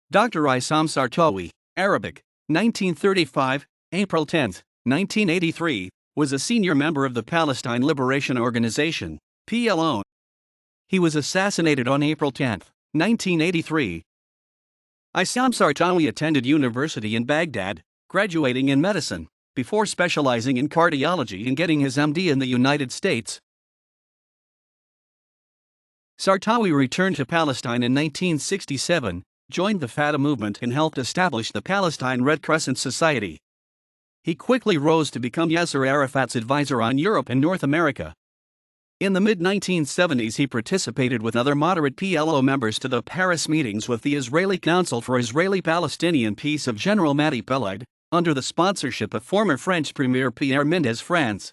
Dr. Issam Sartawi, Arabic, 1935, April 10, 1983, was a senior member of the Palestine Liberation Organization, PLO. He was assassinated on April 10, 1983. Issam Sartawi attended university in Baghdad, graduating in medicine, before specializing in cardiology and getting his MD in the United States. Sartawi returned to Palestine in 1967, joined the Fatah movement and helped establish the Palestine Red Crescent Society. He quickly rose to become Yasser Arafat's advisor on Europe and North America. In the mid-1970s he participated with other moderate PLO members to the Paris meetings with the Israeli Council for Israeli-Palestinian Peace of General Mati Peled, under the sponsorship of former French Premier Pierre Mendès France.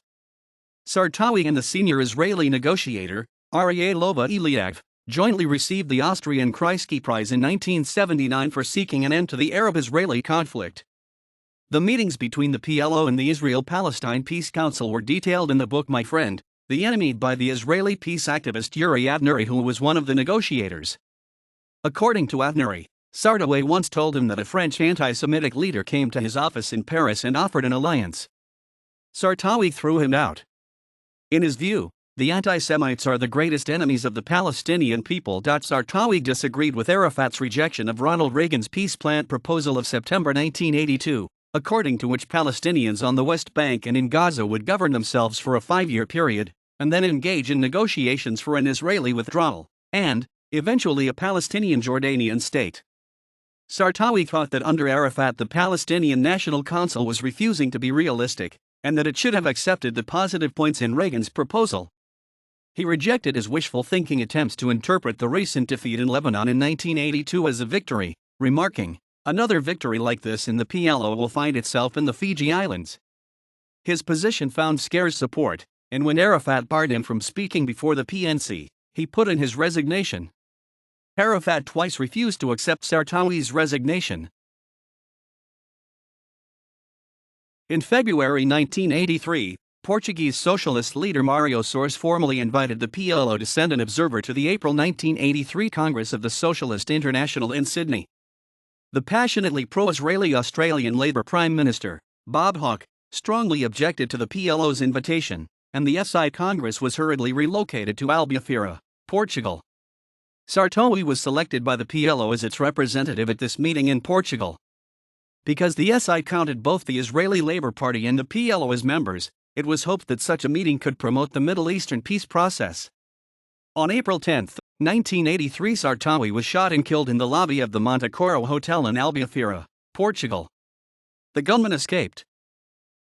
Sartawi and the senior Israeli negotiator, Aryeh Lova Eliav, jointly received the Austrian Kreisky Prize in 1979 for seeking an end to the Arab-Israeli conflict. The meetings between the PLO and the Israel-Palestine Peace Council were detailed in the book My Friend, the Enemy by the Israeli peace activist Yuri Avneri, who was one of the negotiators. According to Avneri, Sartawi once told him that a French anti-Semitic leader came to his office in Paris and offered an alliance. Sartawi threw him out. In his view, the anti-Semites are the greatest enemies of the Palestinian people. Sartawi disagreed with Arafat's rejection of Ronald Reagan's peace plan proposal of September 1982, according to which Palestinians on the West Bank and in Gaza would govern themselves for a 5-year period, and then engage in negotiations for an Israeli withdrawal, and, eventually, a Palestinian Jordanian state. Sartawi thought that under Arafat the Palestinian National Council was refusing to be realistic, and that it should have accepted the positive points in Reagan's proposal. He rejected his wishful-thinking attempts to interpret the recent defeat in Lebanon in 1982 as a victory, remarking, "Another victory like this in the PLO will find itself in the Fiji Islands." His position found scarce support, and when Arafat barred him from speaking before the PNC, he put in his resignation. Arafat twice refused to accept Sartawi's resignation. In February 1983, Portuguese socialist leader Mário Soares formally invited the PLO to send an observer to the April 1983 Congress of the Socialist International in Sydney. The passionately pro-Israeli Australian Labor Prime Minister, Bob Hawke, strongly objected to the PLO's invitation, and the SI Congress was hurriedly relocated to Albufeira, Portugal. Sartawi was selected by the PLO as its representative at this meeting in Portugal. Because the SI counted both the Israeli Labor Party and the PLO as members, it was hoped that such a meeting could promote the Middle Eastern peace process. On April 10, 1983, Sartawi was shot and killed in the lobby of the Monte Coro Hotel in Albufeira, Portugal. The gunman escaped.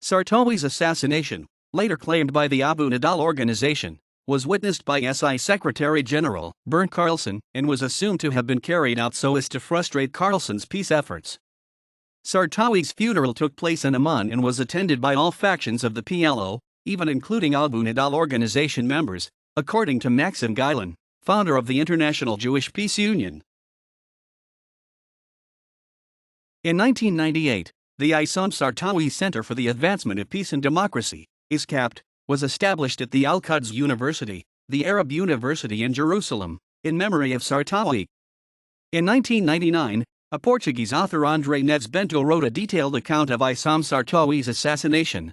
Sartawi's assassination, later claimed by the Abu Nidal organization, was witnessed by SI Secretary General Bernd Carlson and was assumed to have been carried out so as to frustrate Carlson's peace efforts. Sartawi's funeral took place in Amman and was attended by all factions of the PLO, even including Abu Nidal organization members, according to Maxim Gailan, founder of the International Jewish Peace Union. In 1998, the Issam Sartawi Center for the Advancement of Peace and Democracy, ISCAPT, was established at the Al-Quds University, the Arab University in Jerusalem, in memory of Sartawi. In 1999, a Portuguese author, André Neves Bento, wrote a detailed account of Issam Sartawi's assassination.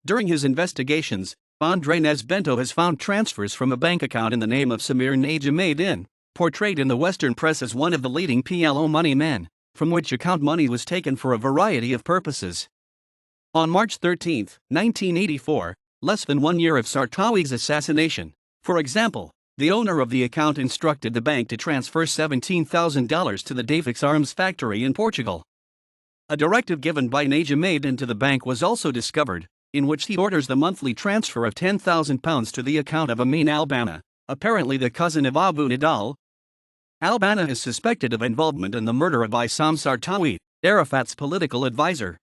During his investigations, André Neves Bento has found transfers from a bank account in the name of Samir Najmuddin, portrayed in the Western press as one of the leading PLO money men, from which account money was taken for a variety of purposes. On March 13, 1984, less than 1 year of Sartawi's assassination, for example, the owner of the account instructed the bank to transfer $17,000 to the Davix Arms factory in Portugal. A directive given by Najmuddin to the bank was also discovered, in which he orders the monthly transfer of £10,000 to the account of Amin al-Banna, apparently the cousin of Abu Nidal. Al-Banna is suspected of involvement in the murder of Issam Sartawi, Arafat's political advisor.